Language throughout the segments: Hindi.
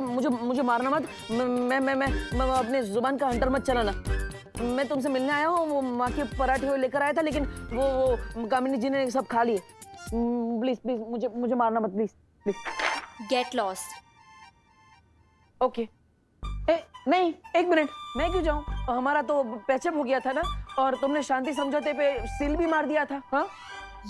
मुझे मुझे मुझे मारना मत। मैं अपने जुबान का हंटर मत चलाना। मैं तुमसे मिलने आया हूँ, वो माँ के पराठे लेकर आया था, लेकिन वो कामिनी जी ने सब खा लिए। प्लीज प्लीज मुझे मारना मत, please please. Get lost. Okay. नहीं, एक मिनट, मैं क्यों जाऊं? हमारा तो पैचअप हो गया था ना, और तुमने शांति समझौते पे सील भी मार दिया था। हाँ,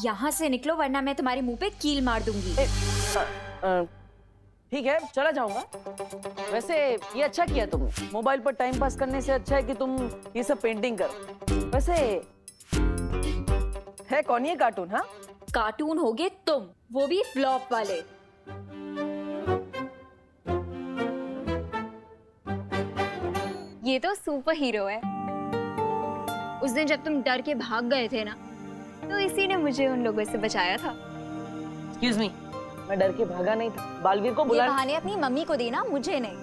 यहाँ से निकलो वरना मैं तुम्हारे मुंह पे कील मार दूंगी। ठीक है, चला जाऊंगा। वैसे ये अच्छा किया तुमने, मोबाइल पर टाइम पास करने से अच्छा है कि तुम ये सब पेंटिंग करो। वैसे है कौन ये कार्टून? हाँ, कार्टून होगे तुम, वो भी फ्लॉप वाले। ये तो सुपर हीरो है। उस दिन जब तुम डर के भाग गए थे ना, तो इसी ने मुझे उन लोगों से बचाया था। एक्सक्यूज मी, मैं डर के भागा नहीं था। बालवीर को बुला। ये बहाने अपनी मम्मी को देना, मुझे नहीं।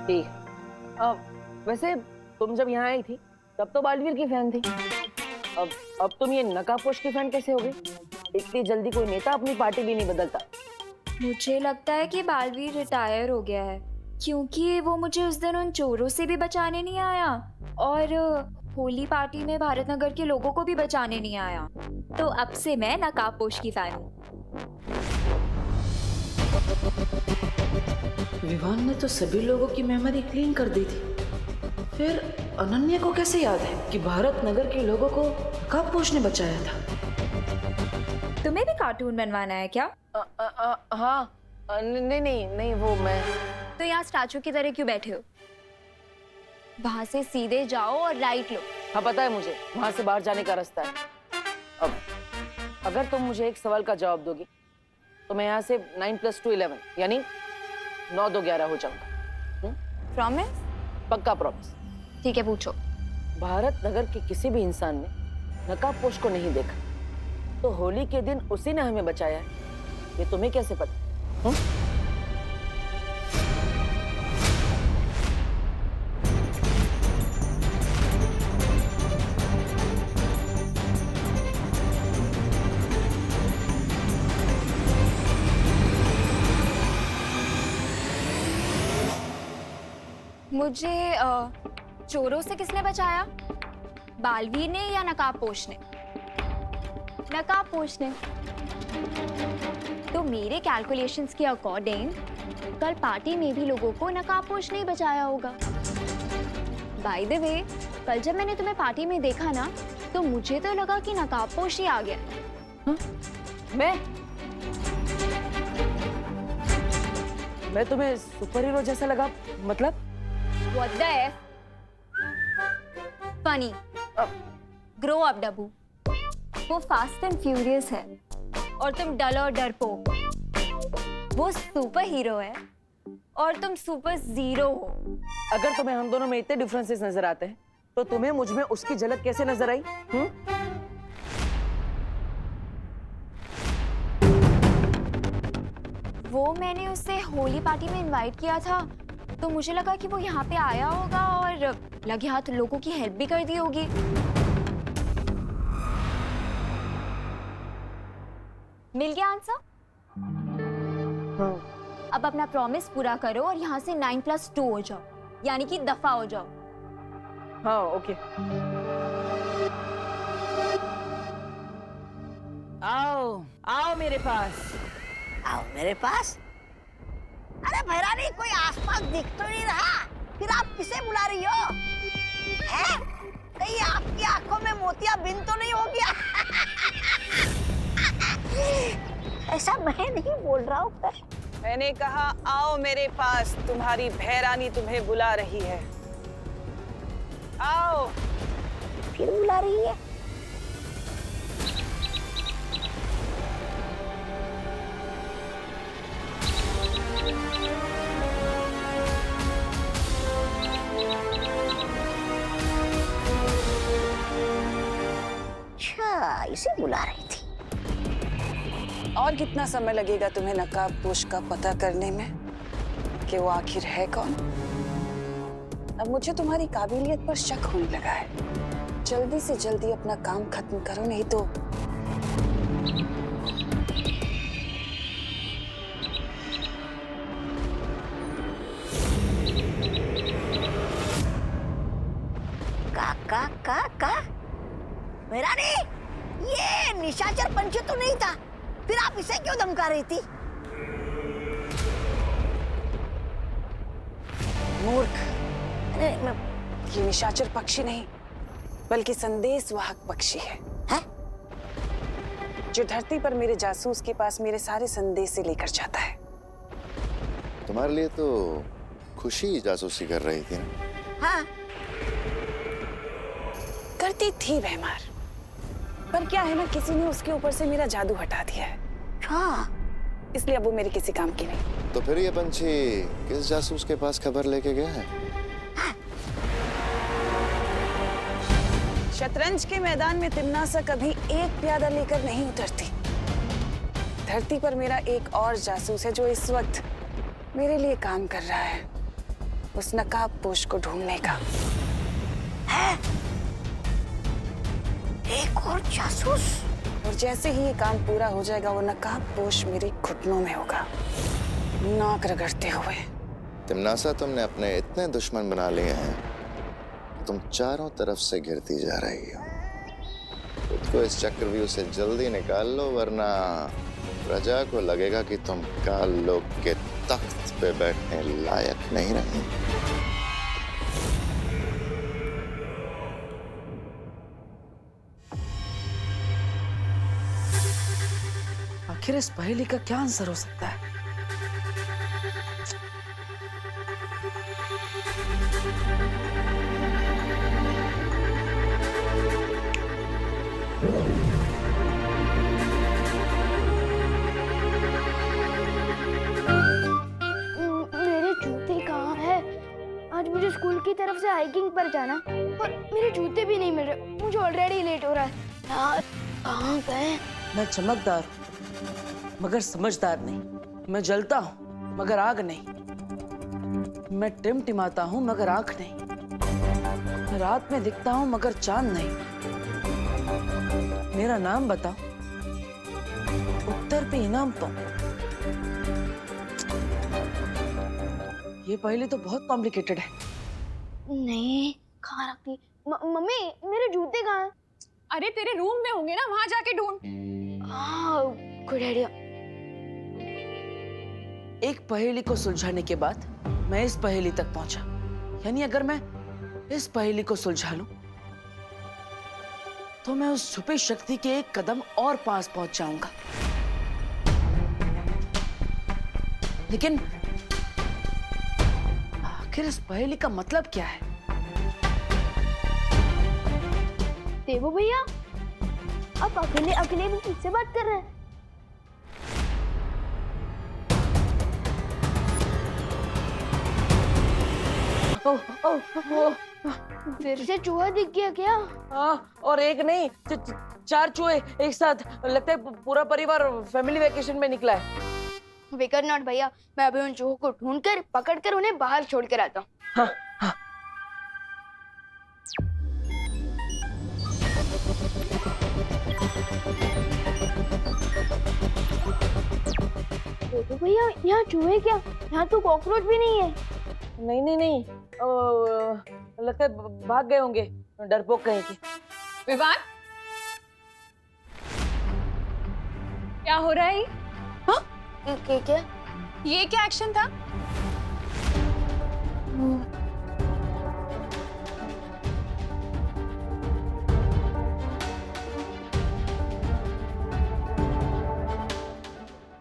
ठीक। वैसे तुम जब यहाँ आई थी तब तो बालवीर की फैन थी। अब तुम ये नकाबपोश की फैन कैसे हो गई? इतनी जल्दी कोई नेता अपनी पार्टी भी नहीं बदलता। मुझे लगता है कि बालवीर रिटायर हो गया है, क्योंकि वो मुझे उस दिन उन चोरों से भी बचाने नहीं आया, और होली पार्टी में भारत नगर के लोगों को भी बचाने नहीं आया। तो अब से मैं नकाबपोश की फैन हूँ। विवान ने तो सभी लोगों की मेमोरी क्लीन कर दी थी, फिर अनन्या को कैसे याद है कि भारत नगर के लोगों को नकाबपोश ने बचाया था? तुम्हें भी कार्टून बनवाना है क्या? हाँ, नहीं, वो मैं। तो यहाँ स्टैचू की तरह क्यों बैठे हो? वहां से सीधे जाओ और राइट लो। हाँ, पता है मुझे, वहां से बाहर जाने का रास्ता है। अब अगर तुम मुझे एक सवाल का जवाब दोगी तो मैं यहाँ से 9 + 2 11 यानी 9 2 11 हो जाऊंगा। प्रॉमिस? पक्का प्रॉमिस। ठीक है, पूछो। भारत नगर के किसी भी इंसान ने नकाबपोश को नहीं देखा, तो होली के दिन उसी ने हमें बचाया है। ये तुम्हें कैसे पता? मुझे चोरों से किसने बचाया? बालवीर ने या नकाबपोश ने? नकाबपोश ने। तो मेरे कैलकुलेशंस के अकॉर्डिंग कल पार्टी में भी लोगों को नकाबपोश नहीं बचाया होगा। बाय द वे, कल जब मैंने तुम्हें पार्टी में देखा ना, तो मुझे तो लगा कि नकाबपोश ही आ गया। मैं तुम्हें सुपर हीरो जैसा लगा? मतलब What the F? Funny. Grow up, डब्बू। वो फास्ट एंड फ्यूरियस है और तुम डल और डरपोक। वो सुपर हीरो है और तुम सुपर जीरो हो। अगर तुम्हें हम दोनों में इतने डिफरेंसेस नजर आते हैं, तो तुम्हें मुझ में उसकी झलक कैसे नजर आई? वो मैंने उसे होली पार्टी में इनवाइट किया था, तो मुझे लगा कि वो यहाँ पे आया होगा और लगे हाथ लोगों की हेल्प भी कर दी होगी। मिल गया आंसर? हाँ। अब अपना प्रॉमिस पूरा करो और यहाँ से 9 + 2 हो जाओ, यानी कि दफा हो जाओ। हाँ, ओके। आओ आओ मेरे पास। आओ मेरे पास। अरे भैरानी, कोई आसपास दिख तो नहीं रहा, फिर आप किसे बुला रही हो? हैं? कहीं आपकी आंखों में मोतियाबिंद तो नहीं हो गया? ऐसा मैं नहीं बोल रहा हूँ। मैंने कहा आओ मेरे पास, तुम्हारी भैरानी तुम्हें बुला रही है। आओ। फिर बुला रही है? अच्छा, इसे बुला रही थी। और कितना समय लगेगा तुम्हें नकाबपोश का पता करने में कि वो आखिर है कौन? अब मुझे तुम्हारी काबिलियत पर शक होने लगा है। जल्दी से जल्दी अपना काम खत्म करो, नहीं तो का भैरानी, ये निशाचर पंछी तो नहीं था, फिर आप इसे क्यों धमका रही थी? मूर्ख, अरे ये निशाचर पक्षी नहीं बल्कि संदेशवाहक पक्षी है, जो धरती पर मेरे जासूस के पास मेरे सारे संदेश से लेकर जाता है। तुम्हारे लिए तो खुशी जासूसी कर रही थी ना? हाँ, करती थी भैमार, पर क्या है ना, किसी ने उसके ऊपर से मेरा जादू हटा दिया है, हाँ। इसलिए अब वो मेरे किसी काम की नहीं। तो फिर ये पंछी किस जासूस के पास खबर लेके गया है? शतरंज के मैदान में तिम्नासा कभी एक प्यादा लेकर नहीं उतरती। धरती पर मेरा एक और जासूस है जो इस वक्त मेरे लिए काम कर रहा है, उस नकाबपोश को ढूंढने का। है? एक और जासूस? और जैसे ही ये काम पूरा हो जाएगा, वो नकाबपोश मेरे घुटनों में होगा, नाक रगड़ते हुए। तिम्नासा, तुमने अपने इतने दुश्मन बना लिए हैं, तुम चारों तरफ से घिरती जा रही हो। खुद को इस चक्रव्यूह से जल्दी निकाल लो, वरना प्रजा को लगेगा कि तुम काल लोक के तख्त पे बैठने लायक नहीं रही। आखिर इस पहेली का क्या आंसर हो सकता है? मेरे जूते कहाँ हैं? आज मुझे स्कूल की तरफ से हाइकिंग पर जाना, और मेरे जूते भी नहीं मिल रहे। मुझे ऑलरेडी लेट हो रहा है। यार, कहाँ गए? मैं चमकदार हूँ मगर समझदार नहीं। मैं जलता हूँ मगर आग नहीं। मैं टिमटिमाता हूँ मगर आंख नहीं। मैं रात में दिखता हूँ मगर चांद नहीं। मेरा नाम बताओ, उत्तर पे इनाम पाऊं। ये पहेली तो बहुत कॉम्प्लिकेटेड है। नहीं, कहाँ रखती? मम्मी, मेरे जूते कहाँ हैं? अरे तेरे रूम में होंगे ना, वहां जाके ढूंढ। Good idea. एक पहेली को सुलझाने के बाद मैं इस पहेली तक पहुंचा। यानी अगर मैं इस पहेली को सुलझा लूं तो मैं उस छुपी शक्ति के एक कदम और पास पहुंच जाऊंगा। लेकिन आखिर इस पहेली का मतलब क्या है? देवो भैया, आप अकेले अकेले भी किससे बात कर रहे हैं? फिर से चूहा दिख गया क्या? और एक नहीं, चार चूहे एक साथ। लगता है पूरा परिवार फैमिली वेकेशन में निकला है। विकर नॉट भैया, मैं अभी उन चूहों को ढूंढकर पकड़कर उन्हें बाहर छोड़ कर आता हूँ। हाँ, हाँ। देवो भैया, यहाँ चूहे क्या? यहाँ तो कॉकरोच भी नहीं है। नहीं नहीं नहीं, लगता है भाग गए होंगे, डरपोक कहीं के। विवान, क्या हो रहा है? हाँ? क्या? ये क्या एक्शन था?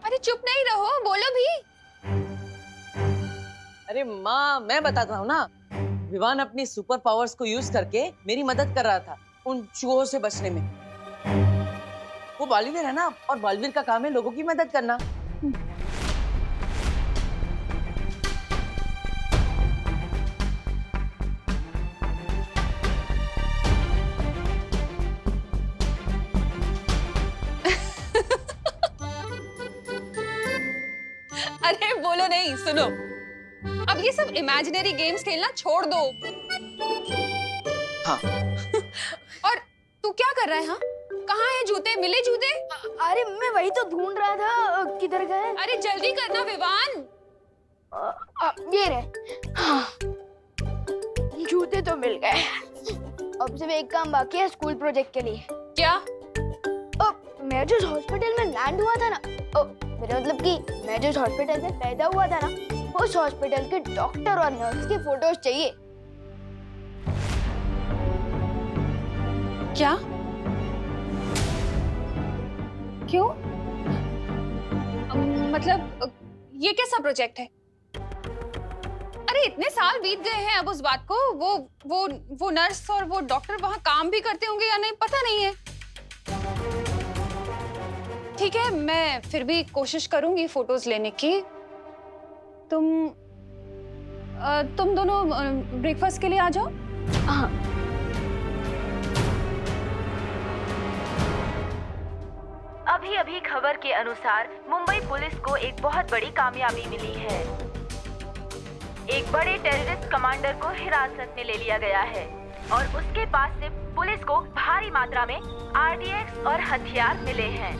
अरे चुप नहीं रहो, बोलो भी। अरे माँ, मैं बताता हूँ ना। विवान अपनी सुपर पावर्स को यूज करके मेरी मदद कर रहा था उन चूहों से बचने में। वो बालवीर है ना, और बालवीर का काम है लोगों की मदद करना। अरे बोलो नहीं, सुनो। अब ये सब इमेजिनरी गेम्स खेलना छोड़ दो। हाँ। और तू क्या कर रहा है? हाँ, कहाँ है जूते? मिले जूते? अरे मैं वही तो ढूंढ रहा था, किधर गए? अरे जल्दी करना विवान। ये रहे। हाँ, जूते तो मिल गए। अब सिर्फ एक काम बाकी है स्कूल प्रोजेक्ट के लिए। क्या? मैं जिस हॉस्पिटल में लैंड हुआ था ना, मेरा मतलब कि मैं जिस हॉस्पिटल में पैदा हुआ था ना, उस हॉस्पिटल के डॉक्टर और नर्स की फोटोज चाहिए। क्या? क्यों? मतलब ये कैसा प्रोजेक्ट है? अरे इतने साल बीत गए हैं अब उस बात को। वो नर्स और वो डॉक्टर वहां काम भी करते होंगे या नहीं पता नहीं है। ठीक है, मैं फिर भी कोशिश करूंगी फोटोज लेने की। तुम दोनों ब्रेकफास्ट के लिए आ जाओ। हाँ। अभी खबर के अनुसार मुंबई पुलिस को एक बहुत बड़ी कामयाबी मिली है। एक बड़े टेररिस्ट कमांडर को हिरासत में ले लिया गया है और उसके पास से पुलिस को भारी मात्रा में आरडीएक्स और हथियार मिले हैं।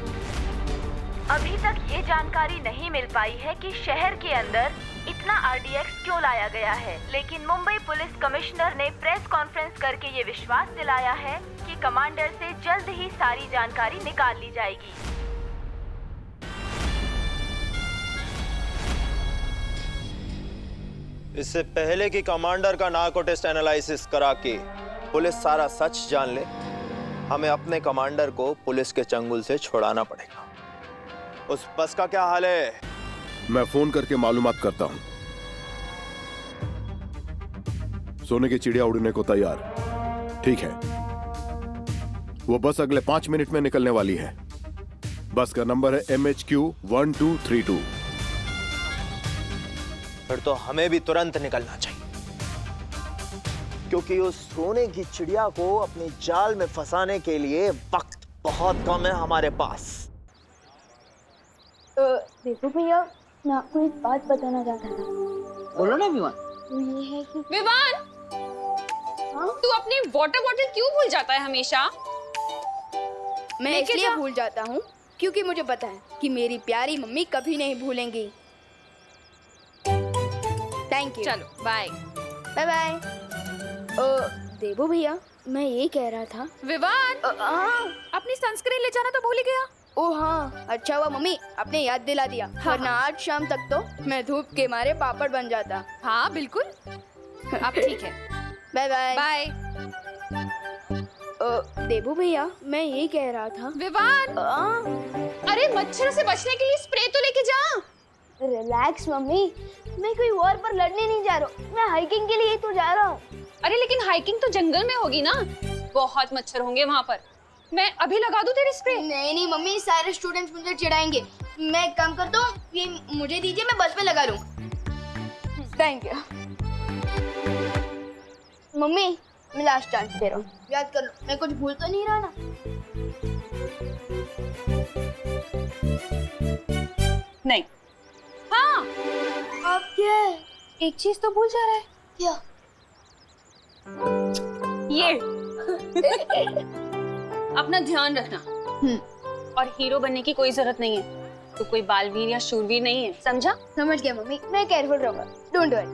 अभी तक ये जानकारी नहीं मिल पाई है कि शहर के अंदर इतना आरडीएक्स क्यों लाया गया है, लेकिन मुंबई पुलिस कमिश्नर ने प्रेस कॉन्फ्रेंस करके ये विश्वास दिलाया है कि कमांडर से जल्द ही सारी जानकारी निकाल ली जाएगी। इससे पहले कि कमांडर का नार्को टेस्ट एनालिसिस करा के पुलिस सारा सच जान ले, हमें अपने कमांडर को पुलिस के चंगुल से छुड़ाना पड़ेगा। उस बस का क्या हाल है? मैं फोन करके मालूमात करता हूं। सोने की चिड़िया उड़ने को तैयार। ठीक है, वो बस अगले 5 मिनट में निकलने वाली है। बस का नंबर है MHQ 1232। फिर तो हमें भी तुरंत निकलना चाहिए, क्योंकि उस सोने की चिड़िया को अपने जाल में फंसाने के लिए वक्त बहुत कम है हमारे पास। देखो भैया, मैं आपको एक बात बताना चाहता था। बोलो ना विवान। वो ये है कि विवान, हाँ? तू अपनी वाटर बॉटल क्यों भूल जाता है हमेशा? मैं लेके इसलिए जा। भूल जाता हूँ क्योंकि मुझे पता है कि मेरी प्यारी मम्मी कभी नहीं भूलेंगी। Thank you. चलो बाय। Bye bye. देवो भैया, मैं ये कह रहा था। विवान, अपनी सनस्क्रीन ले जाना तो भूल ही गया। ओ हाँ, अच्छा हुआ मम्मी आपने याद दिला दिया, वरना आज शाम तक तो मैं धूप के मारे पापड़ बन जाता। हाँ बिल्कुल, अब ठीक है। Bye bye. बाय। देवो भैया, मैं ये कह रहा था। विवान, अरे मच्छरों से बचने के लिए स्प्रे तो लेके जा। रिलैक्स मम्मी, मैं कोई वॉर पर लड़ने नहीं जा रहा हूँ, मैं हाइकिंग के लिए तो जा रहा हूँ। अरे लेकिन हाइकिंग तो जंगल में होगी ना, बहुत मच्छर होंगे वहाँ पर। मैं अभी लगा दूं तेरे स्प्रे? नहीं नहीं मम्मी, सारे स्टूडेंट्स मुझे चिढ़ाएंगे। मैं एक काम करता हूँ, ये मुझे दीजिए, मैं बस पे लगा लूँगा। थैंक यू मम्मी, मैं लास्ट चांस दे रहा हूँ, याद कर लो, मैं कुछ भूल तो नहीं रहा ना? नहीं। हाँ, अब क्या है? एक चीज तो भूल जा रहा है। क्या? ये अपना ध्यान रखना। और हीरो बनने की कोई जरूरत नहीं है, तो कोई बालवीर या शूरवीर नहीं है, समझा? समझ गया मम्मी, मैं केयरफुल रहूंगा। Don't worry.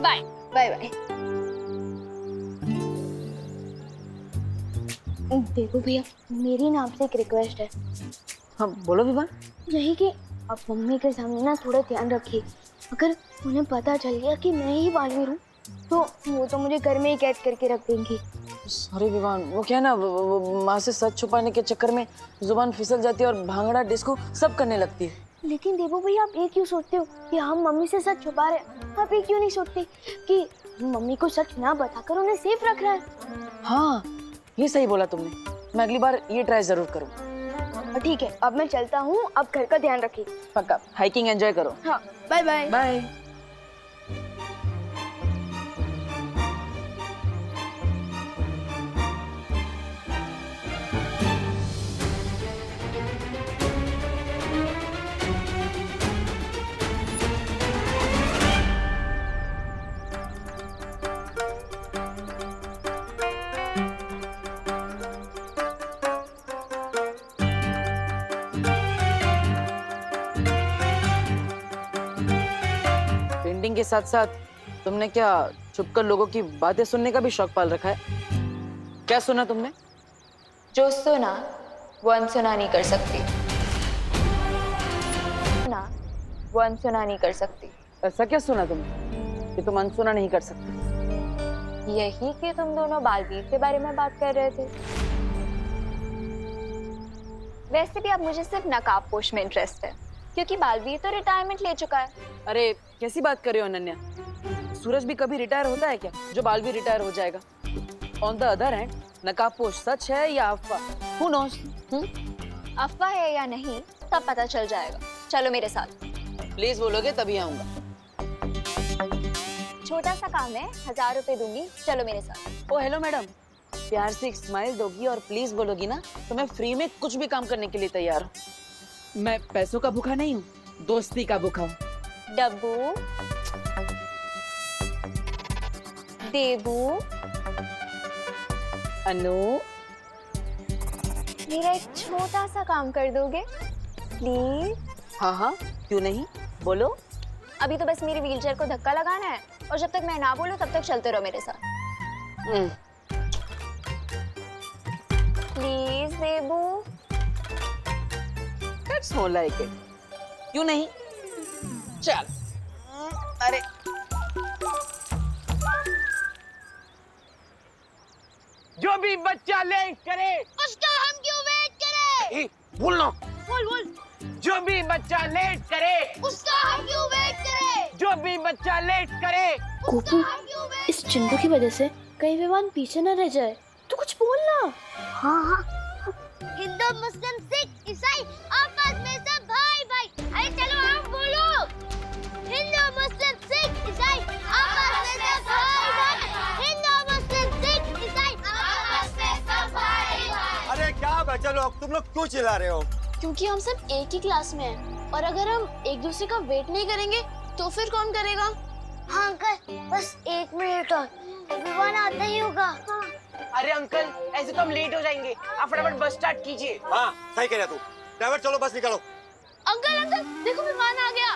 Bye bye bye. देखो भैया, मेरी ना आपसे एक रिक्वेस्ट है। हाँ बोलो विवान। यही कि आप मम्मी के सामने ना थोड़ा ध्यान रखिए। अगर उन्हें पता चल गया कि मैं ही बालवीर हूँ, तो वो तो मुझे घर में ही कैद करके रख देंगी। सॉरी विवान, वो क्या है ना, वो माँ से सच छुपाने के चक्कर में जुबान फिसल जाती है और भांगड़ा डिस्को सब करने लगती है। लेकिन देवो भैया, आप ये क्यों सोचते हो कि हम मम्मी से सच छुपा रहे हैं? आप ये क्यों नहीं सोचते कि मम्मी को सच ना बताकर उन्हें सेफ रख रहा है? हाँ ये सही बोला तुमने, मैं अगली बार ये ट्राई जरूर करूँ। ठीक है, अब मैं चलता हूँ, अब घर का ध्यान रखिए। पक्का, हाइकिंग एंजॉय करो। हाँ, बाय बाय। बाय। पेंटिंग के साथ साथ तुमने क्या छुपकर लोगों की बातें सुनने का भी शौक पाल रखा है? क्या सुना तुमने? जो सुना वो अनसुना नहीं कर सकती ना, वो अनसुना नहीं कर सकती। ऐसा क्या सुना तुमने कि तुम अनसुना नहीं कर सकते? यही कि तुम दोनों बालवीर के बारे में बात कर रहे थे। वैसे भी अब मुझे सिर्फ नकाबपोश में इंटरेस्ट है, क्योंकि बालवीर तो रिटायरमेंट ले चुका है। अरे कैसी बात कर रहे हो अनन्या? सूरज भी कभी रिटायर होता है क्या जो बालवीर रिटायर हो जाएगा? ऑन द अदर हैंड, नकाबपोश सच है या अफवाह? Who knows? अफवाह है या नहीं तब पता चल जाएगा। चलो मेरे साथ। प्लीज बोलोगे तभी आऊंगा। छोटा सा काम है, 1000 रुपए दूंगी, चलो मेरे साथ। ओ हेलो मैडम, प्यार से एक स्माइल दोगी और प्लीज बोलोगी ना तो मैं फ्री में कुछ भी काम करने के लिए तैयार हूँ। मैं पैसों का भूखा नहीं हूँ, दोस्ती का भूखा हूँ। डब्बू, देबू, अनु, मेरा एक छोटा सा काम कर दोगे प्लीज? हाँ हाँ क्यों नहीं, बोलो। अभी तो बस मेरी व्हीलचेयर को धक्का लगाना है और जब तक मैं ना बोलूं तब तक चलते रहो मेरे साथ। Please Debu. That's more like it. क्यों नहीं? चल। अरे जो भी बच्चा लेट करे उसका हम क्यों वेट करें? बोल ना। बोल। जो भी बच्चा लेट करे उसका हम क्यों वेट करें? जो भी बच्चा लेट करे। गोपू, इस चिंटू की वजह से कहीं विमान पीछे न रह जाए। तू कुछ बोलना। हाँ। हिंदू, मुस्लिम, सिख, ईसाई आपस में सब भाई भाई। अरे चलो आप बोलो। हिंदू, मुस्लिम, सिख, ईसाई आपस में सब भाई भाई। हिंदू, मुस्लिम, सिख, ईसाई आपस में सब भाई भाई। अरे क्या बच्चा लोग, तुम लोग क्यों चिल्ला रहे हो? क्योंकि हम सब एक ही क्लास में हैं और अगर हम एक दूसरे का वेट नहीं करेंगे तो फिर कौन करेगा? हाँ अंकल, बस 1 मिनट और विमान आता ही होगा। हाँ। अरे अंकल, ऐसे तो हम लेट हो जाएंगे, आप फटाफट बस स्टार्ट कीजिए। हाँ सही कह रहा तू। ड्राइवर चलो बस निकालो। अंकल देखो विमान आ गया।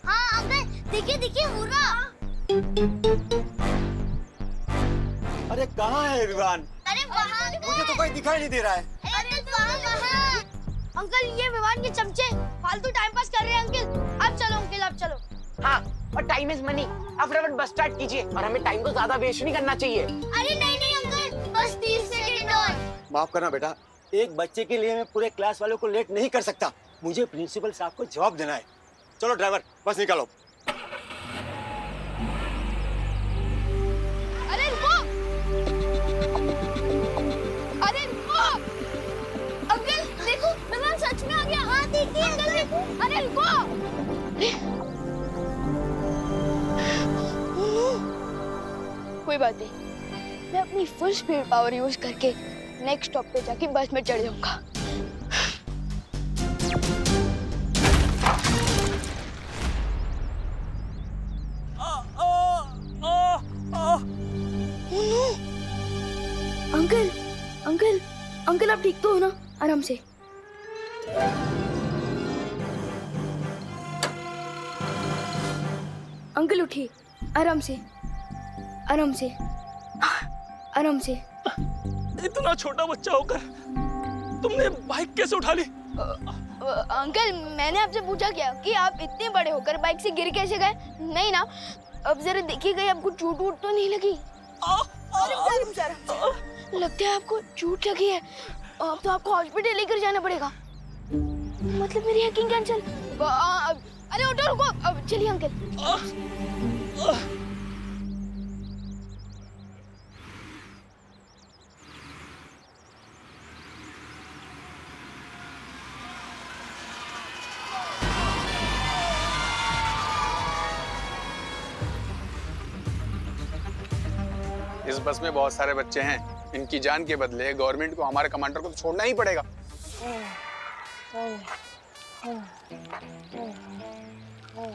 हाँ अंकल, देखिए हुर्रा। अरे कहाँ है विमान? अरे वहाँ मुझे तो कोई दिखाई नहीं दे रहा है। अरे वहाँ। अंकल ये विमान के चमचे फालतू टाइम पास कर रहे हैं अंकल। आप चलो अंकल, आप चलो। हाँ, और टाइम इज मनी, आप फटाफट बस स्टार्ट कीजिए और हमें टाइम को ज्यादा वेस्ट नहीं करना चाहिए। अरे नहीं अंकल, बस 30 सेकंड और। माफ करना बेटा, एक बच्चे के लिए मैं पूरे क्लास वालों को लेट नहीं कर सकता। मुझे प्रिंसिपल साहब को जवाब देना है। चलो ड्राइवर बस निकालो। अरे रुको। अंकल देखो विमान सच में आ गया। हाँ देखिए अंकल देखो। अरे रुको। कोई बात नहीं, मैं अपनी फुल स्पीड पावर यूज करके नेक्स्ट स्टॉप पे जाके बस में चढ़ जाऊंगा। अंकल आप ठीक तो हो ना? आराम से। अंकल उठिए, आराम से आराम से आराम से। इतना छोटा बच्चा होकर तुमने बाइक कैसे उठा ली? अंकल मैंने आपसे पूछा क्या कि आप इतने बड़े होकर बाइक से गिर कैसे गए? नहीं ना, अब जरा देखिएगा आपको चोट वोट तो नहीं लगी? लगता है आपको चोट लगी है। अब तो आपको हॉस्पिटल लेकर जाना पड़ेगा। मतलब मेरी हैकिंग कैंसिल। अरे ऑटो रुको, अब चलिए अंकल। इस बस में बहुत सारे बच्चे हैं, इनकी जान के बदले गवर्नमेंट को हमारे कमांडर को तो छोड़ना ही पड़ेगा। Oh.